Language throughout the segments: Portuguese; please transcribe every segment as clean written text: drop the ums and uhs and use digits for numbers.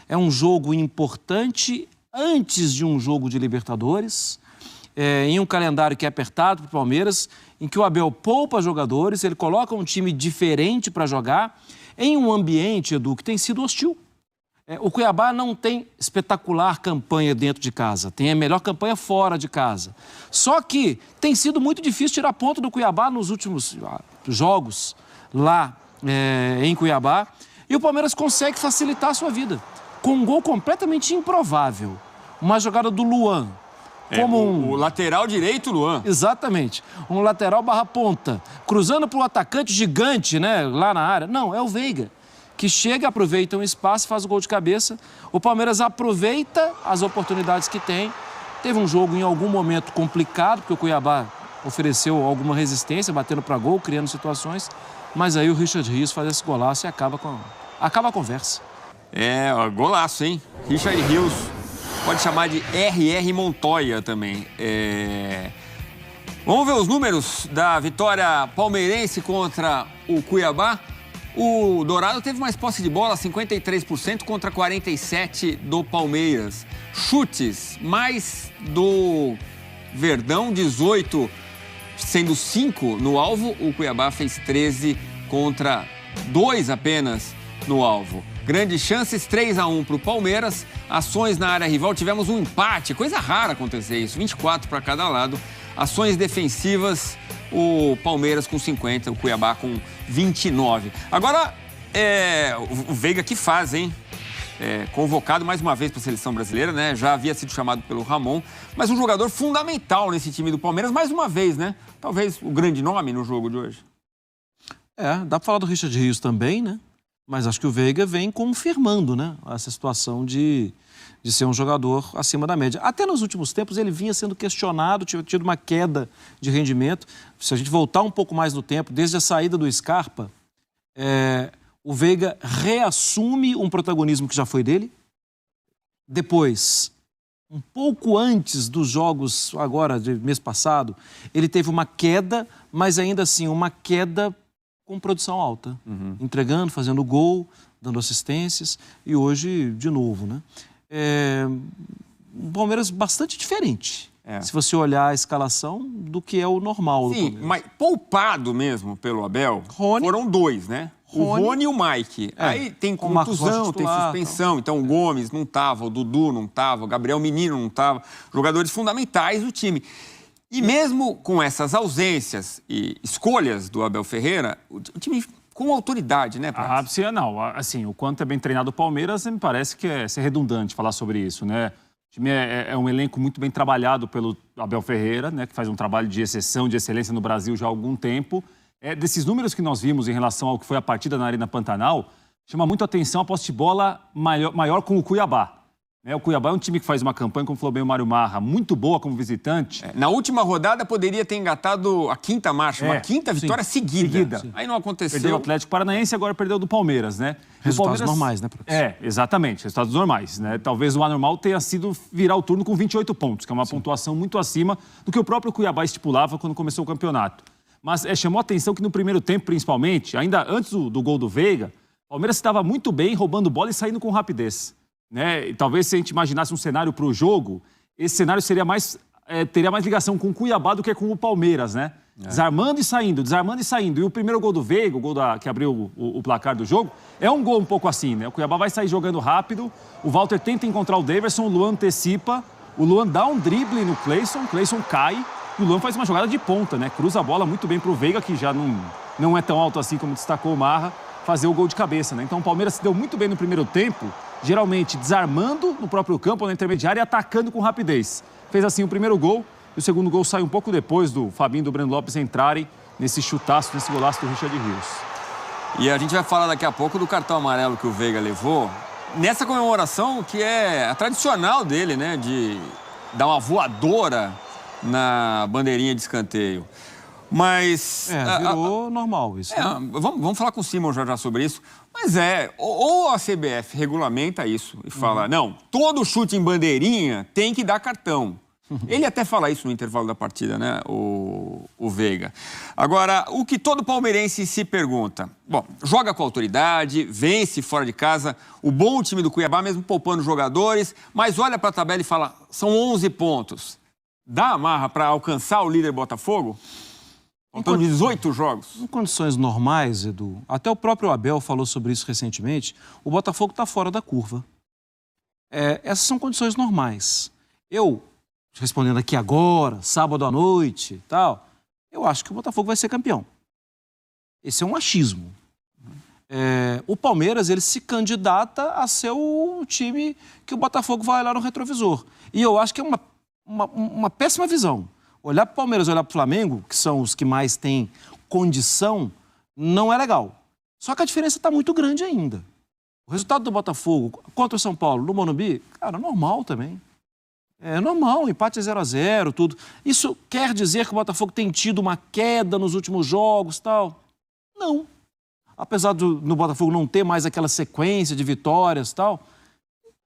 É um jogo importante antes de um jogo de Libertadores, em um calendário que é apertado para o Palmeiras, em que o Abel poupa jogadores, ele coloca um time diferente para jogar, em um ambiente, Edu, que tem sido hostil. O Cuiabá não tem espetacular campanha dentro de casa, tem a melhor campanha fora de casa. Só que tem sido muito difícil tirar ponto do Cuiabá nos últimos jogos lá em Cuiabá. E o Palmeiras consegue facilitar a sua vida, com um gol completamente improvável. Uma jogada do Luan. O lateral direito, Luan. Exatamente. Um lateral barra ponta, cruzando para o atacante gigante, né, lá na área. Não, é o Veiga, que chega, aproveita um espaço, faz o gol de cabeça. O Palmeiras aproveita as oportunidades que tem. Teve um jogo em algum momento complicado, porque o Cuiabá ofereceu alguma resistência, batendo para gol, criando situações. Mas aí o Richard Rios faz esse golaço e acaba a conversa. Golaço, hein? Richard Rios, pode chamar de R.R. Montoya também. Vamos ver os números da vitória palmeirense contra o Cuiabá. O Dourado teve mais posse de bola, 53% contra 47% do Palmeiras. Chutes, mais do Verdão, 18, sendo 5 no alvo. O Cuiabá fez 13 contra 2 apenas no alvo. Grandes chances, 3-1 para o Palmeiras. Ações na área rival, tivemos um empate. Coisa rara acontecer isso, 24 para cada lado. Ações defensivas, o Palmeiras com 50, o Cuiabá com 29. Agora, o Veiga que faz, hein? Convocado mais uma vez para a seleção brasileira, né? Já havia sido chamado pelo Ramon, mas um jogador fundamental nesse time do Palmeiras, mais uma vez, né? Talvez o grande nome no jogo de hoje. Dá para falar do Richard Rios também, né? Mas acho que o Veiga vem confirmando, né, essa situação de ser um jogador acima da média. Até nos últimos tempos ele vinha sendo questionado, tinha tido uma queda de rendimento. Se a gente voltar um pouco mais no tempo, desde a saída do Scarpa, o Veiga reassume um protagonismo que já foi dele. Depois, um pouco antes dos jogos agora, de mês passado, ele teve uma queda, mas ainda assim uma queda com produção alta, entregando, fazendo gol, dando assistências, e hoje, de novo, né? Um Palmeiras bastante diferente, se você olhar a escalação, do que é o normal. Sim, mas poupado mesmo pelo Abel, foram 2, né? O Rony e o Mike. Aí tem contusão, tem suspensão, então o Gomes não estava, o Dudu não estava, o Gabriel Menino não estava, jogadores fundamentais do time. E mesmo com essas ausências e escolhas do Abel Ferreira, o time com autoridade, né, Prats? Não, assim, o quanto é bem treinado o Palmeiras, me parece que é ser redundante falar sobre isso, né? O time é um elenco muito bem trabalhado pelo Abel Ferreira, né, que faz um trabalho de exceção, de excelência no Brasil já há algum tempo. Desses números que nós vimos em relação ao que foi a partida na Arena Pantanal, chama muito a atenção a posse de bola maior com o Cuiabá. O Cuiabá é um time que faz uma campanha, como falou bem o Mário Marra, muito boa como visitante. Na última rodada poderia ter engatado a 5ª marcha, uma 5ª vitória seguida. Aí não aconteceu. Perdeu o Atlético Paranaense e agora perdeu do Palmeiras, né? Resultados normais, né? Exatamente, resultados normais, né? Talvez o anormal tenha sido virar o turno com 28 pontos, que é uma pontuação muito acima do que o próprio Cuiabá estipulava quando começou o campeonato. Mas chamou a atenção que no primeiro tempo, principalmente, ainda antes do gol do Veiga, o Palmeiras estava muito bem, roubando bola e saindo com rapidez. E talvez se a gente imaginasse um cenário para o jogo, esse cenário seria teria mais ligação com o Cuiabá do que com o Palmeiras, né? Desarmando e saindo, desarmando e saindo. E o primeiro gol do Veiga, o gol que abriu o placar do jogo, é um gol um pouco assim, né? O Cuiabá vai sair jogando rápido, o Walter tenta encontrar o Daverson, o Luan antecipa, o Luan dá um drible no Cleison, o Cleison cai e o Luan faz uma jogada de ponta, né? Cruza a bola muito bem para o Veiga, que já não é tão alto assim como destacou o Marra, fazer o gol de cabeça, né? Então o Palmeiras se deu muito bem no primeiro tempo, geralmente desarmando no próprio campo, na intermediária, e atacando com rapidez. Fez assim o primeiro gol, e o segundo gol sai um pouco depois do Fabinho e do Breno Lopes entrarem nesse chutaço, nesse golaço do Richard Rios. E a gente vai falar daqui a pouco do cartão amarelo que o Veiga levou, nessa comemoração que é a tradicional dele, né, de dar uma voadora na bandeirinha de escanteio. Mas... virou normal isso. Vamos falar com o Simon já sobre isso. Mas ou a CBF regulamenta isso e fala, não, todo chute em bandeirinha tem que dar cartão. Ele até fala isso no intervalo da partida, né, o Veiga. Agora, o que todo palmeirense se pergunta, bom, joga com autoridade, vence fora de casa, o bom time do Cuiabá, mesmo poupando jogadores, mas olha para a tabela e fala, são 11 pontos. Dá amarra para alcançar o líder Botafogo? Faltam 18 jogos. Em condições normais, Edu, até o próprio Abel falou sobre isso recentemente, o Botafogo está fora da curva. Essas são condições normais. Respondendo aqui agora, sábado à noite, tal, eu acho que o Botafogo vai ser campeão. Esse é um achismo. O Palmeiras, ele se candidata a ser o time que o Botafogo vai olhar no retrovisor. E eu acho que é uma péssima visão. Olhar para o Palmeiras e olhar para o Flamengo, que são os que mais têm condição, não é legal. Só que a diferença está muito grande ainda. O resultado do Botafogo contra o São Paulo, no Morumbi, cara, normal também. É normal, empate 0-0, tudo. Isso quer dizer que o Botafogo tem tido uma queda nos últimos jogos, tal? Não. Apesar do Botafogo não ter mais aquela sequência de vitórias, tal,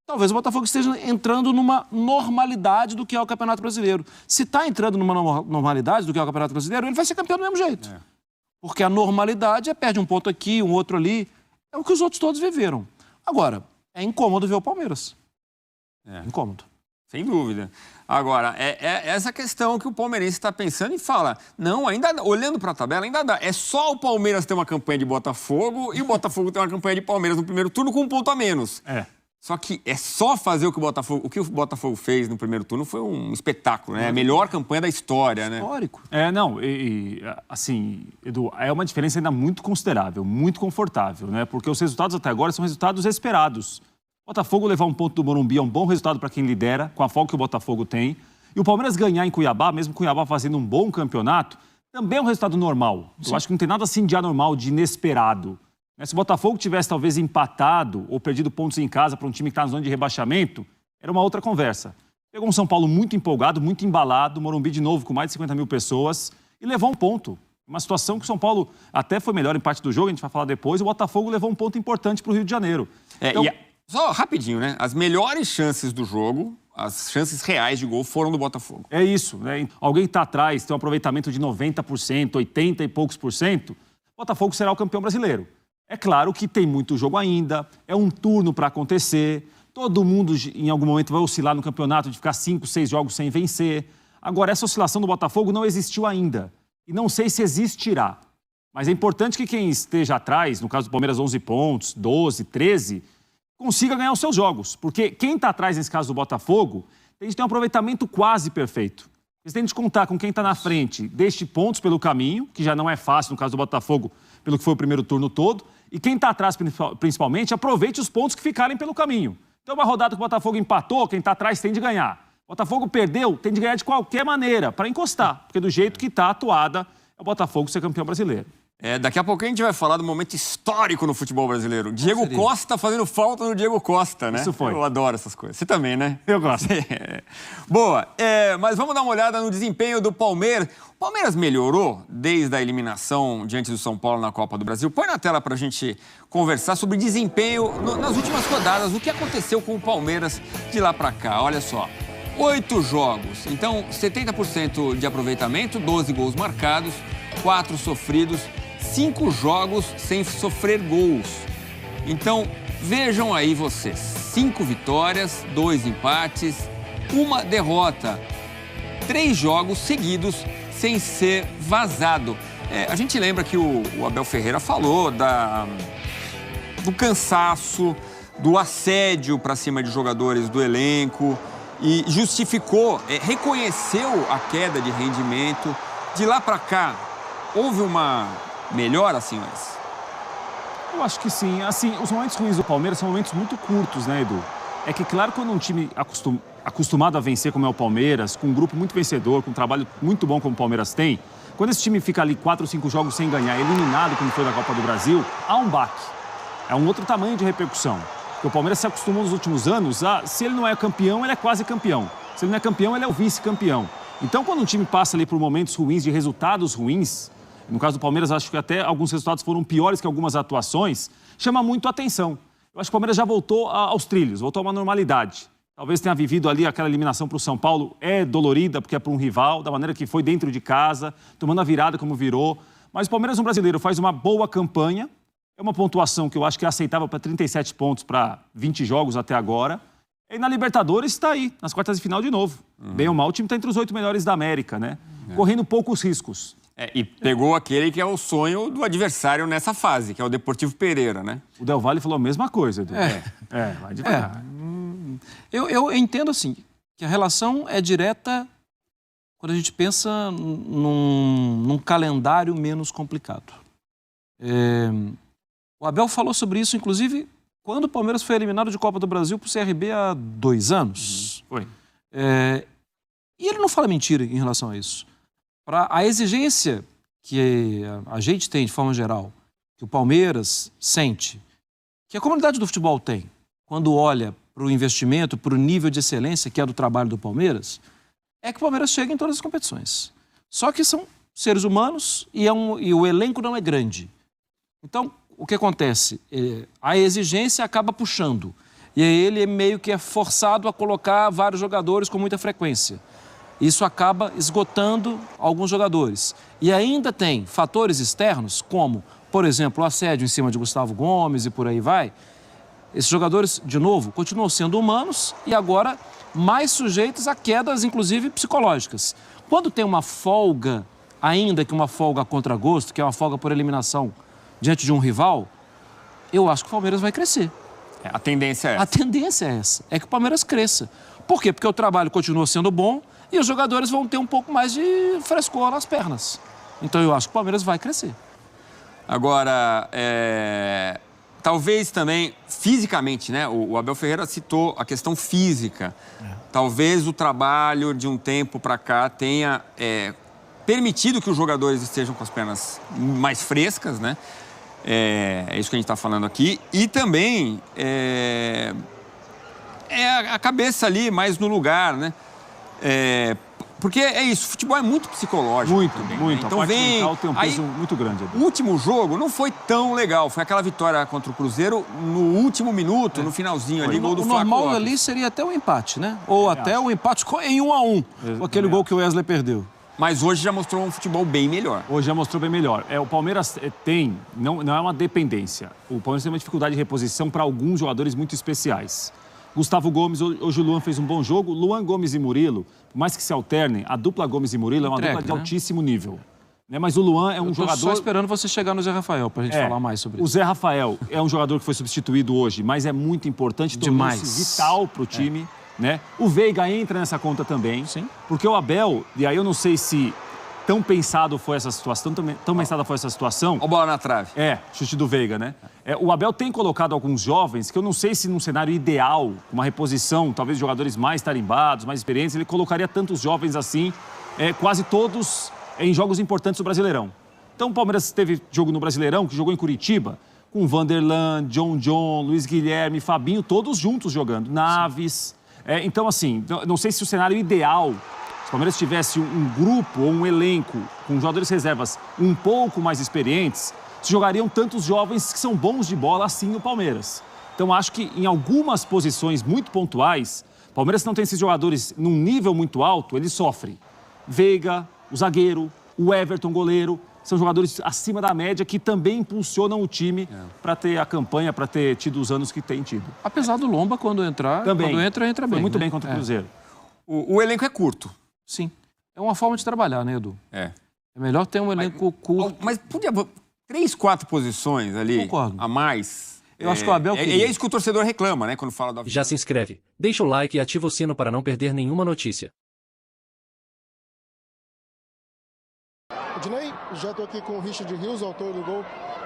talvez o Botafogo esteja entrando numa normalidade do que é o Campeonato Brasileiro. Se está entrando numa normalidade do que é o Campeonato Brasileiro, ele vai ser campeão do mesmo jeito. Porque a normalidade perde um ponto aqui, um outro ali. É o que os outros todos viveram. Agora, é incômodo ver o Palmeiras. Incômodo. Sem dúvida. Agora, é essa questão que o palmeirense está pensando e fala, não, ainda olhando para a tabela, ainda dá. É só o Palmeiras ter uma campanha de Botafogo e o Botafogo ter uma campanha de Palmeiras no primeiro turno com um ponto a menos. Só que é só fazer o que o Botafogo fez no primeiro turno foi um espetáculo, né? A melhor campanha da história, né? Histórico. Assim, Edu, é uma diferença ainda muito considerável, muito confortável, né? Porque os resultados até agora são resultados esperados. O Botafogo levar um ponto do Morumbi é um bom resultado para quem lidera, com a folga que o Botafogo tem. E o Palmeiras ganhar em Cuiabá, mesmo Cuiabá fazendo um bom campeonato, também é um resultado normal. Sim. Eu acho que não tem nada assim de anormal, de inesperado. Se o Botafogo tivesse talvez empatado ou perdido pontos em casa para um time que está na zona de rebaixamento, era uma outra conversa. Pegou um São Paulo muito empolgado, muito embalado, Morumbi de novo com mais de 50 mil pessoas e levou um ponto. Uma situação que o São Paulo até foi melhor em parte do jogo, a gente vai falar depois, o Botafogo levou um ponto importante para o Rio de Janeiro. Só rapidinho, né? As melhores chances do jogo, as chances reais de gol foram do Botafogo. É isso, né? Alguém que está atrás, tem um aproveitamento de 90%, 80 e poucos por cento, o Botafogo será o campeão brasileiro. É claro que tem muito jogo ainda, é um turno para acontecer, todo mundo em algum momento vai oscilar no campeonato de ficar 5, 6 jogos sem vencer. Agora, essa oscilação do Botafogo não existiu ainda e não sei se existirá. Mas é importante que quem esteja atrás, no caso do Palmeiras 11 pontos, 12, 13, consiga ganhar os seus jogos. Porque quem está atrás, nesse caso do Botafogo, tem que ter um aproveitamento quase perfeito. Eles têm de contar com quem está na frente, deixe pontos pelo caminho, que já não é fácil no caso do Botafogo, pelo que foi o primeiro turno todo, e quem está atrás, principalmente, aproveite os pontos que ficarem pelo caminho. Então, uma rodada que o Botafogo empatou, quem está atrás tem de ganhar. O Botafogo perdeu, tem de ganhar de qualquer maneira, para encostar, porque do jeito que está atuada, é o Botafogo ser campeão brasileiro. Daqui a pouco a gente vai falar do momento histórico no futebol brasileiro. Diego Costa fazendo falta no Diego Costa, né? Isso foi. Eu adoro essas coisas. Você também, né? Eu gosto. Boa. Mas vamos dar uma olhada no desempenho do Palmeiras. O Palmeiras melhorou desde a eliminação diante do São Paulo na Copa do Brasil. Põe na tela para a gente conversar sobre desempenho nas últimas rodadas. O que aconteceu com o Palmeiras de lá para cá? Olha só. 8 jogos. Então, 70% de aproveitamento, 12 gols marcados, 4 sofridos, 5 jogos sem sofrer gols. Então, vejam aí vocês. 5 vitórias, 2 empates, 1 derrota. 3 jogos seguidos sem ser vazado. A gente lembra que o Abel Ferreira falou do cansaço, do assédio para cima de jogadores do elenco e justificou, reconheceu a queda de rendimento. De lá para cá, houve uma melhora, senhores? Eu acho que sim. Assim, os momentos ruins do Palmeiras são momentos muito curtos, né, Edu? É que, claro, quando um time acostumado a vencer, como é o Palmeiras, com um grupo muito vencedor, com um trabalho muito bom como o Palmeiras tem, quando esse time fica ali 4 ou 5 jogos sem ganhar, eliminado como foi na Copa do Brasil, há um baque. É um outro tamanho de repercussão. Porque o Palmeiras se acostumou nos últimos anos a, se ele não é campeão, ele é quase campeão. Se ele não é campeão, ele é o vice-campeão. Então, quando um time passa ali por momentos ruins, de resultados ruins, no caso do Palmeiras, acho que até alguns resultados foram piores que algumas atuações, chama muito a atenção. Eu acho que o Palmeiras já voltou aos trilhos, voltou a uma normalidade. Talvez tenha vivido ali aquela eliminação para o São Paulo. É dolorida, porque é para um rival, da maneira que foi dentro de casa, tomando a virada como virou. Mas o Palmeiras, um brasileiro, faz uma boa campanha. É uma pontuação que eu acho que é aceitável para 37 pontos para 20 jogos até agora. E na Libertadores está aí, nas quartas de final de novo. Bem ou mal, o time está entre os 8 melhores da América, né? Correndo poucos riscos. E pegou aquele que é o sonho do adversário nessa fase, que é o Deportivo Pereira, né? O Del Valle falou a mesma coisa, Edu. Vai devagar. Eu entendo, assim, que a relação é direta quando a gente pensa num calendário menos complicado. O Abel falou sobre isso, inclusive, quando o Palmeiras foi eliminado de Copa do Brasil para o CRB há 2 anos. Foi. E ele não fala mentira em relação a isso. Para a exigência que a gente tem, de forma geral, que o Palmeiras sente, que a comunidade do futebol tem, quando olha para o investimento, para o nível de excelência que é do trabalho do Palmeiras, é que o Palmeiras chega em todas as competições. Só que são seres humanos e o elenco não é grande. Então, o que acontece? A exigência acaba puxando. E aí ele meio que é forçado a colocar vários jogadores com muita frequência. Isso acaba esgotando alguns jogadores. E ainda tem fatores externos, como, por exemplo, o assédio em cima de Gustavo Gomes e por aí vai. Esses jogadores, de novo, continuam sendo humanos e agora mais sujeitos a quedas, inclusive, psicológicas. Quando tem uma folga, ainda que uma folga a contragosto, que é uma folga por eliminação diante de um rival, eu acho que o Palmeiras vai crescer. A tendência é essa. A tendência é essa, é que o Palmeiras cresça. Por quê? Porque o trabalho continua sendo bom e os jogadores vão ter um pouco mais de frescor nas pernas. Então eu acho que o Palmeiras vai crescer. Agora, talvez também, fisicamente, né? O Abel Ferreira citou a questão física. Talvez o trabalho de um tempo para cá tenha permitido que os jogadores estejam com as pernas mais frescas, né? É isso que a gente está falando aqui. E também a cabeça ali mais no lugar, né? Porque é isso, o futebol é muito psicológico. Muito. Então a parte mental tem um peso muito grande. O último jogo não foi tão legal. Foi aquela vitória contra o Cruzeiro no último minuto, no finalzinho ali, gol do Flaco normal Lopes. ali seria até um empate, né? Ou até um empate em 1-1, com aquele gol que o Wesley perdeu. Mas hoje já mostrou um futebol bem melhor. Hoje já mostrou bem melhor. O Palmeiras não é uma dependência. O Palmeiras tem uma dificuldade de reposição para alguns jogadores muito especiais. Gustavo Gomes, hoje o Luan fez um bom jogo. Luan, Gomes e Murilo, por mais que se alternem, a dupla Gomes e Murilo é uma dupla de altíssimo nível. Mas o Luan é um jogador... só esperando você chegar no Zé Rafael para a gente falar mais sobre isso. O Zé Rafael é um jogador que foi substituído hoje, mas é muito importante, tornou-se vital para o time. Né? O Veiga entra nessa conta também, sim. Porque o Abel, e aí eu não sei se tão pensado foi essa situação, tão pensada foi essa situação. A bola na trave. Chute do Veiga, né? O Abel tem colocado alguns jovens, que eu não sei se num cenário ideal, uma reposição, talvez jogadores mais tarimbados, mais experientes, ele colocaria tantos jovens assim, quase todos em jogos importantes do Brasileirão. Então o Palmeiras teve jogo no Brasileirão, que jogou em Curitiba, com Vanderlan, John, Luiz Guilherme, Fabinho, todos juntos jogando. Naves... Então, assim, não sei se o cenário ideal, se o Palmeiras tivesse um grupo ou um elenco com jogadores reservas um pouco mais experientes, se jogariam tantos jovens que são bons de bola assim no Palmeiras. Então, acho que em algumas posições muito pontuais, o Palmeiras não tem esses jogadores num nível muito alto, ele sofre. Veiga, o zagueiro, o Everton, goleiro, são jogadores acima da média que também impulsionam o time para ter a campanha, para ter tido os anos que tem tido. Apesar do Lomba, quando entrar, também. Quando entra bem. Foi muito bem contra o Cruzeiro. O elenco é curto. Sim. É uma forma de trabalhar, né, Edu? É melhor ter um elenco curto. Mas podia 3, 4 posições ali. Concordo. A mais. Eu acho que o Abel é isso que o torcedor reclama, né, quando fala da... Já se inscreve, deixa o like e ativa o sino para não perder nenhuma notícia. Dinei, já estou aqui com o Richard Rios, autor do gol,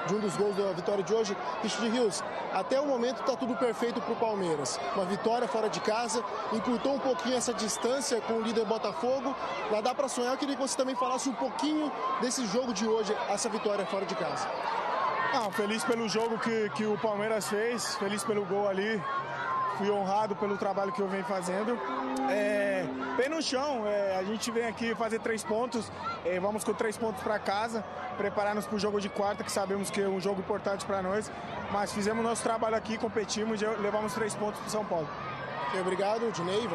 de um dos gols da vitória de hoje. Richard Rios, até o momento está tudo perfeito para o Palmeiras. Uma vitória fora de casa, encurtou um pouquinho essa distância com o líder Botafogo. Lá dá para sonhar. Eu queria que você também falasse um pouquinho desse jogo de hoje, essa vitória fora de casa. Feliz pelo jogo que o Palmeiras fez, feliz pelo gol ali. Fui honrado pelo trabalho que eu venho fazendo. Pé no chão, a gente vem aqui fazer 3 pontos, vamos com 3 pontos para casa, preparar-nos para o jogo de quarta, que sabemos que é um jogo importante para nós, mas fizemos nosso trabalho aqui, competimos e levamos 3 pontos para São Paulo. Obrigado, Dinei.